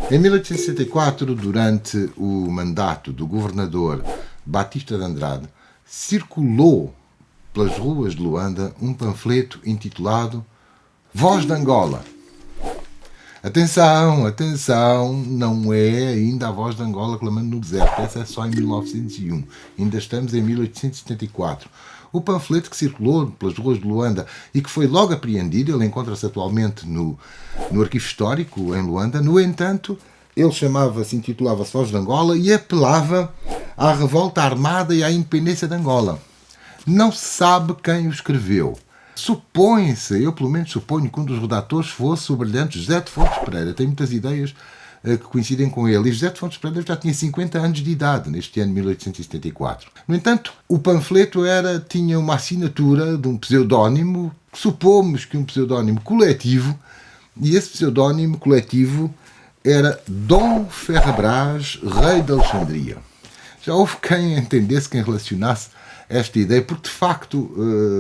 Em 1864, durante o mandato do governador Batista de Andrade, circulou pelas ruas de Luanda um panfleto intitulado Voz de Angola. Atenção, atenção, não é ainda a Voz de Angola clamando no deserto, essa é só em 1901, ainda estamos em 1874. O panfleto que circulou pelas ruas de Luanda e que foi logo apreendido, ele encontra-se atualmente no Arquivo Histórico em Luanda. No entanto, ele intitulava-se Voz de Angola e apelava à revolta armada e à independência de Angola. Não se sabe quem o escreveu. Supõe-se, eu pelo menos suponho que um dos redatores fosse o brilhante José de Fontes Pereira. Tem muitas ideias que coincidem com ele. E José de Fontes Pereira já tinha 50 anos de idade neste ano de 1874. No entanto, o panfleto tinha uma assinatura de um pseudónimo, supomos que um pseudónimo coletivo, e esse pseudónimo coletivo era Dom Ferrabras, rei de Alexandria. Já houve quem entendesse, quem relacionasse esta ideia, porque de facto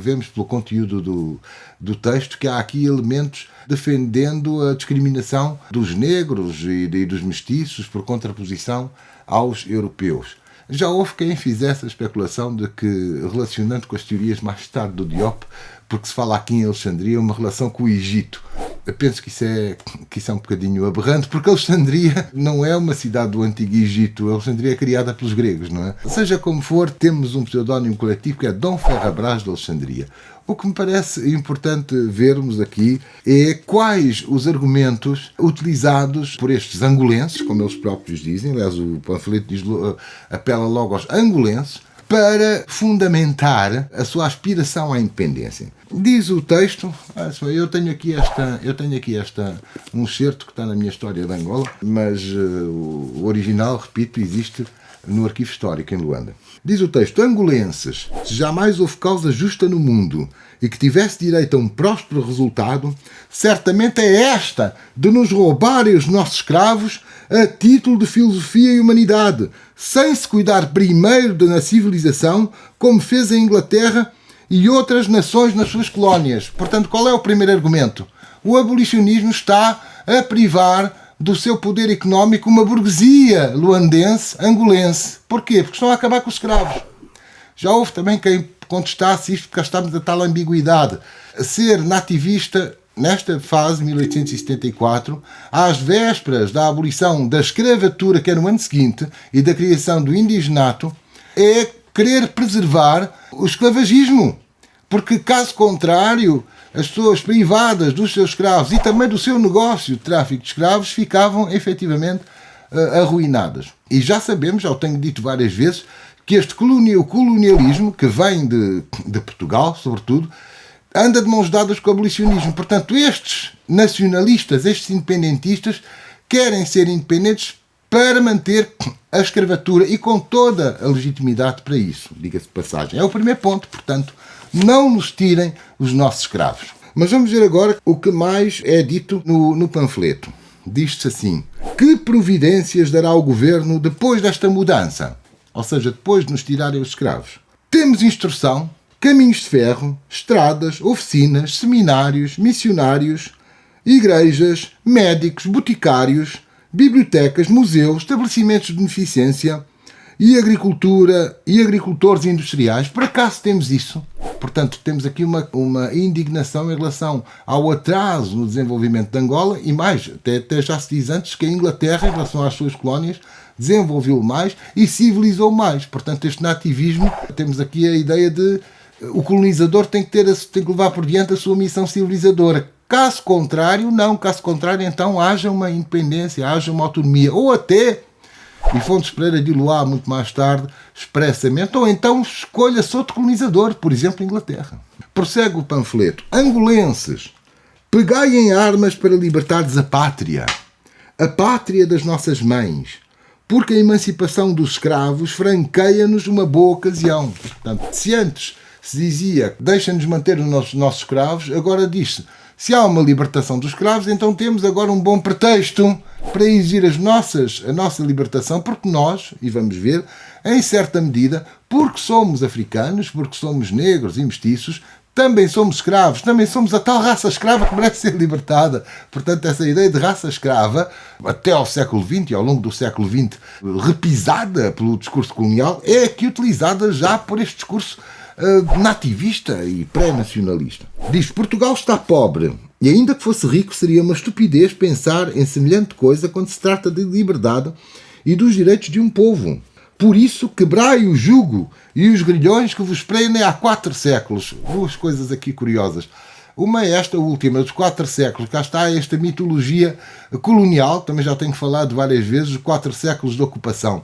vemos pelo conteúdo do texto que há aqui elementos defendendo a discriminação dos negros e dos mestiços por contraposição aos europeus. Já houve quem fizesse a especulação de que, relacionando com as teorias mais tarde do Diop, porque se fala aqui em Alexandria, uma relação com o Egito. Eu penso que isso é um bocadinho aberrante, porque Alexandria não é uma cidade do Antigo Egito. Alexandria é criada pelos gregos, não é? Seja como for, temos um pseudónimo coletivo que é Dom Ferrabras de Alexandria. O que me parece importante vermos aqui é quais os argumentos utilizados por estes angolenses, como eles próprios dizem. Aliás, o panfleto apela logo aos angolenses, para fundamentar a sua aspiração à independência. Diz o texto, eu tenho aqui um excerto que está na minha história de Angola, mas o original, repito, existe no Arquivo Histórico em Luanda. Diz o texto: angolenses, se jamais houve causa justa no mundo e que tivesse direito a um próspero resultado, certamente é esta de nos roubarem os nossos escravos a título de filosofia e humanidade, sem se cuidar primeiro na civilização, como fez a Inglaterra e outras nações nas suas colónias. Portanto, qual é o primeiro argumento? O abolicionismo está a privar do seu poder económico uma burguesia luandense, angolense. Porquê? Porque estão a acabar com os escravos. Já houve também quem contestasse isto, porque estamos a tal ambiguidade. Ser nativista, nesta fase, 1874, às vésperas da abolição da escravatura, que é no ano seguinte, e da criação do indigenato, é querer preservar o esclavagismo. Porque, caso contrário, as pessoas privadas dos seus escravos e também do seu negócio de tráfico de escravos ficavam efetivamente arruinadas. E já sabemos, já o tenho dito várias vezes, que o colonialismo, que vem de Portugal, sobretudo, anda de mãos dadas com o abolicionismo. Portanto, estes nacionalistas, estes independentistas, querem ser independentes para manter a escravatura e com toda a legitimidade para isso, diga-se de passagem. É o primeiro ponto, portanto, não nos tirem os nossos escravos. Mas vamos ver agora o que mais é dito no panfleto. Diz-se assim: que providências dará o governo depois desta mudança? Ou seja, depois de nos tirarem os escravos. Temos instrução, caminhos de ferro, estradas, oficinas, seminários, missionários, igrejas, médicos, boticários, bibliotecas, museus, estabelecimentos de beneficência e agricultura e agricultores industriais. Por acaso temos isso? Portanto, temos aqui uma indignação em relação ao atraso no desenvolvimento de Angola e mais, até já se diz antes que a Inglaterra, em relação às suas colónias, desenvolveu mais e civilizou mais. Portanto, este nativismo, temos aqui a ideia de o colonizador tem que levar por diante a sua missão civilizadora. Caso contrário, então haja uma independência, haja uma autonomia, ou até, e Fontes Pereira diluá muito mais tarde, expressamente, ou então escolha-se outro colonizador, por exemplo, Inglaterra. Prossegue o panfleto: angolenses, pegai em armas para libertardes a pátria das nossas mães, porque a emancipação dos escravos franqueia-nos uma boa ocasião. Portanto, se antes se dizia deixa-nos manter os nossos escravos, agora diz-se, se há uma libertação dos escravos, então temos agora um bom pretexto para exigir a nossa libertação, porque nós, e vamos ver, em certa medida, porque somos africanos, porque somos negros e mestiços, Também somos escravos, também somos a tal raça escrava que merece ser libertada. Portanto, essa ideia de raça escrava, até ao século XX e ao longo do século XX, repisada pelo discurso colonial, é aqui utilizada já por este discurso nativista e pré-nacionalista. Diz: Portugal está pobre, e ainda que fosse rico, seria uma estupidez pensar em semelhante coisa quando se trata de liberdade e dos direitos de um povo. Por isso, quebrai o jugo e os grilhões que vos prendem há 4 séculos. Duas coisas aqui curiosas. Uma é esta última, dos 4 séculos. Cá está esta mitologia colonial, também já tenho falado várias vezes, os 4 séculos de ocupação.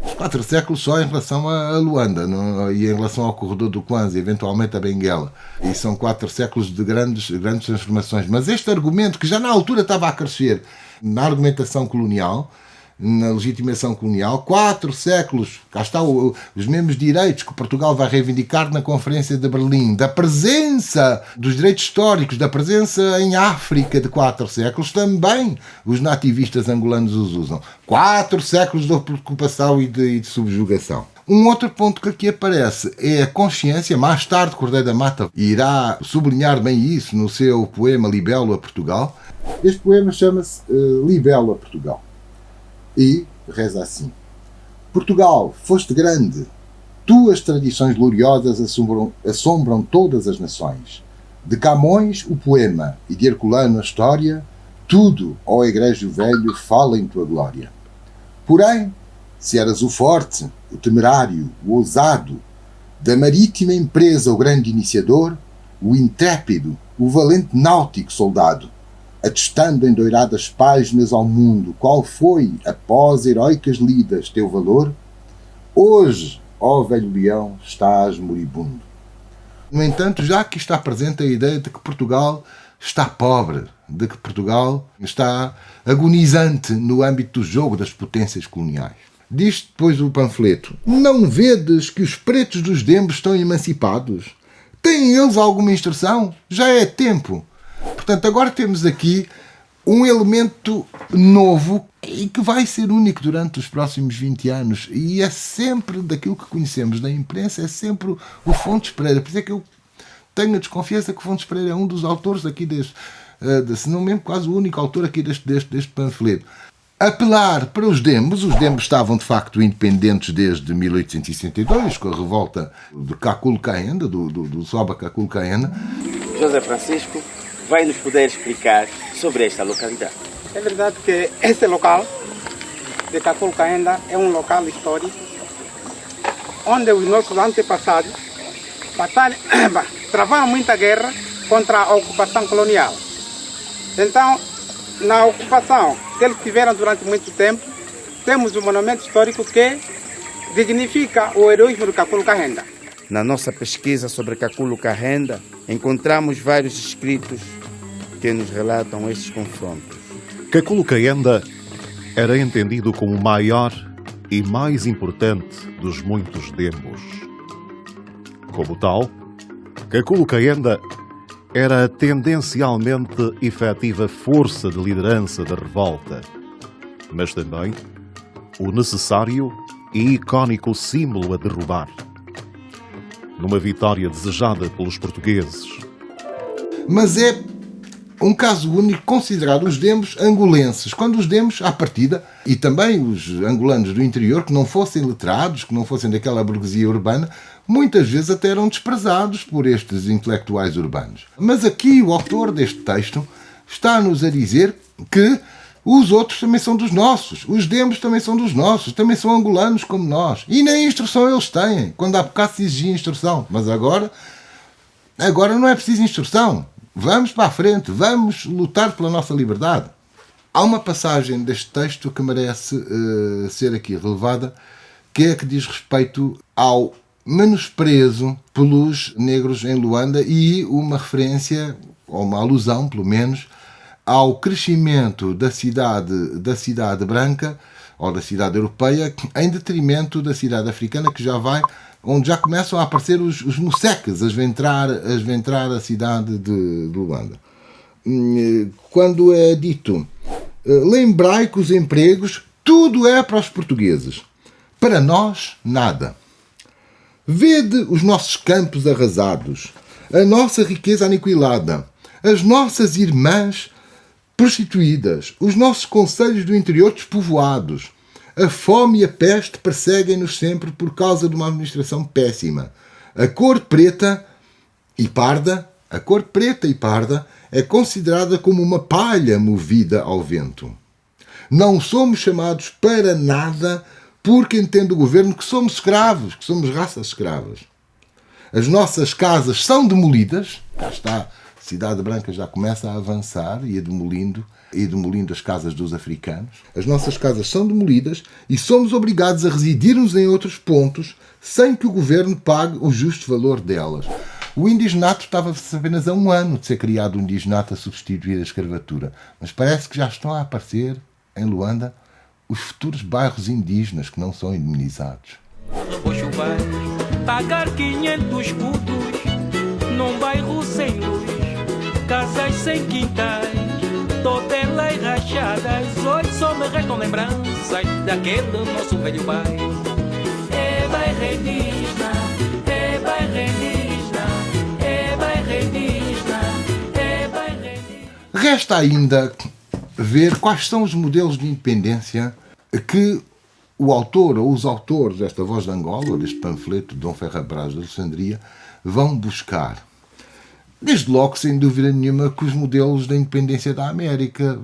Os 4 séculos só em relação a Luanda e em relação ao corredor do Kwanza, eventualmente a Benguela. E são 4 séculos de grandes transformações. Mas este argumento, que já na altura estava a crescer na argumentação colonial, na legitimação colonial, 4 séculos, cá está os mesmos direitos que Portugal vai reivindicar na Conferência de Berlim, da presença dos direitos históricos, da presença em África de 4 séculos, também os nativistas angolanos os usam. 4 séculos de ocupação e de subjugação. Um outro ponto que aqui aparece é a consciência. Mais tarde Cordeiro da Mata irá sublinhar bem isso no seu poema Libelo a Portugal. Este poema chama-se Libelo a Portugal. E reza assim: Portugal, foste grande, tuas tradições gloriosas assombram todas as nações. De Camões o poema e de Herculano a história, tudo, ó egrégio velho, fala em tua glória. Porém, se eras o forte, o temerário, o ousado, da marítima empresa o grande iniciador, o intrépido, o valente náutico soldado, atestando em doiradas páginas ao mundo qual foi, após heroicas lidas, teu valor, hoje, ó velho leão, estás moribundo. No entanto, já aqui está presente a ideia de que Portugal está pobre, de que Portugal está agonizante no âmbito do jogo das potências coloniais. Diz depois o panfleto: não vedes que os pretos dos dembos estão emancipados? Têm eles alguma instrução? Já é tempo. Portanto, agora temos aqui um elemento novo e que vai ser único durante os próximos 20 anos. E é sempre daquilo que conhecemos da imprensa, é sempre o Fontes Pereira. Por isso é que eu tenho a desconfiança que o Fontes Pereira é um dos autores aqui deste, se não mesmo quase o único autor aqui deste panfleto. Apelar para os dembos estavam de facto independentes desde 1862, com a revolta de Kakule Kaenda, do Soba Kakule Kaenda. José Francisco vai nos poder explicar sobre esta localidade. É verdade que esse local de Kakule Kaenda é um local histórico onde os nossos antepassados travaram muita guerra contra a ocupação colonial. Então, na ocupação que eles tiveram durante muito tempo, temos um monumento histórico que dignifica o heroísmo do Kakule Kaenda. Na nossa pesquisa sobre Kakule Kaenda, encontramos vários escritos que nos relatam estes confrontos. Kakule Kaenda era entendido como o maior e mais importante dos muitos dembos. Como tal, Kakule Kaenda era a tendencialmente efetiva força de liderança da revolta, mas também o necessário e icónico símbolo a derrubar. Numa vitória desejada pelos portugueses. Mas é um caso único considerado os dembos angolenses, quando os dembos, à partida, e também os angolanos do interior, que não fossem letrados, que não fossem daquela burguesia urbana, muitas vezes até eram desprezados por estes intelectuais urbanos. Mas aqui o autor deste texto está-nos a dizer que os outros também são dos nossos, os dembos também são dos nossos, também são angolanos como nós. E nem instrução eles têm, quando há bocado se exigia instrução. Mas agora não é preciso instrução. Vamos para a frente, vamos lutar pela nossa liberdade. Há uma passagem deste texto que merece ser aqui relevada, que é a que diz respeito ao menosprezo pelos negros em Luanda e uma referência, ou uma alusão pelo menos, ao crescimento da cidade branca ou da cidade europeia em detrimento da cidade africana, que já vai, onde já começam a aparecer os moceques a ventrar a cidade de Luanda. Quando é dito: lembrai que os empregos, tudo é para os portugueses, para nós nada. Vede os nossos campos arrasados, a nossa riqueza aniquilada, as nossas irmãs prostituídas, os nossos concelhos do interior despovoados. A fome e a peste perseguem-nos sempre por causa de uma administração péssima. A cor preta e parda é considerada como uma palha movida ao vento. Não somos chamados para nada porque entende o governo que somos escravos, que somos raças escravas. As nossas casas são demolidas, cá está, a Cidade Branca já começa a avançar e demolindo as casas dos africanos. As nossas casas são demolidas e somos obrigados a residirmos em outros pontos sem que o governo pague o justo valor delas. O indigenato estava apenas a 1 ano de ser criado um indigenato a substituir a escravatura, mas parece que já estão a aparecer, em Luanda, os futuros bairros indígenas que não são indemnizados. Rebocho vai pagar 500 escudos num bairro sem luz, casas sem quintais, totelas rachadas. Hoje só me restam lembranças daquele nosso velho bairro. É bairro indígena, é bairro indígena, é bairro indígena, é bairro indígena. Resta ainda ver quais são os modelos de independência que o autor ou os autores desta Voz de Angola, ou deste panfleto de Dom Ferreira Braz de Alexandria, vão buscar. Desde logo, sem dúvida nenhuma, que os modelos da independência da América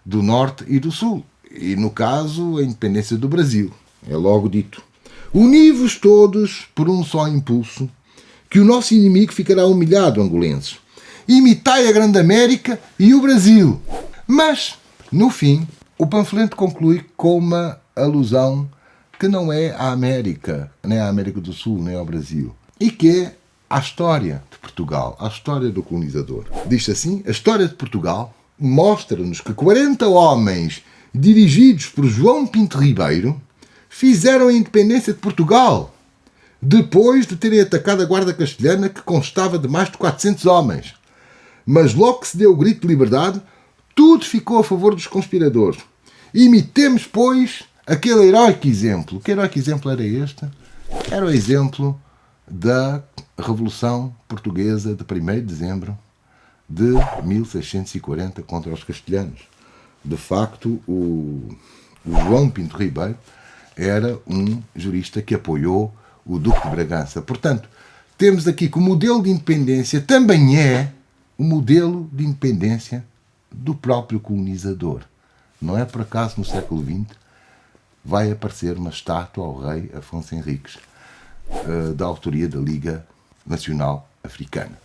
do Norte e do Sul. E, no caso, a independência do Brasil. É logo dito. Uni-vos todos por um só impulso, que o nosso inimigo ficará humilhado, angolenses. Imitai a Grande América e o Brasil. Mas, no fim, o panfleto conclui com uma alusão que não é à América, nem à América do Sul, nem ao Brasil, e que é à história de Portugal, à história do colonizador. Diz assim: a história de Portugal mostra-nos que 40 homens dirigidos por João Pinto Ribeiro fizeram a independência de Portugal, depois de terem atacado a Guarda Castelhana, que constava de mais de 400 homens. Mas logo que se deu o grito de liberdade, tudo ficou a favor dos conspiradores. Imitemos, pois, aquele heróico exemplo. Que heróico exemplo era este? Era o exemplo da Revolução Portuguesa de 1º de dezembro de 1640 contra os castelhanos. De facto, o João Pinto Ribeiro era um jurista que apoiou o Duque de Bragança. Portanto, temos aqui que o modelo de independência também é o modelo de independência do próprio colonizador. Não é por acaso no século XX vai aparecer uma estátua ao rei Afonso Henriques, da autoria da Liga Nacional Africana.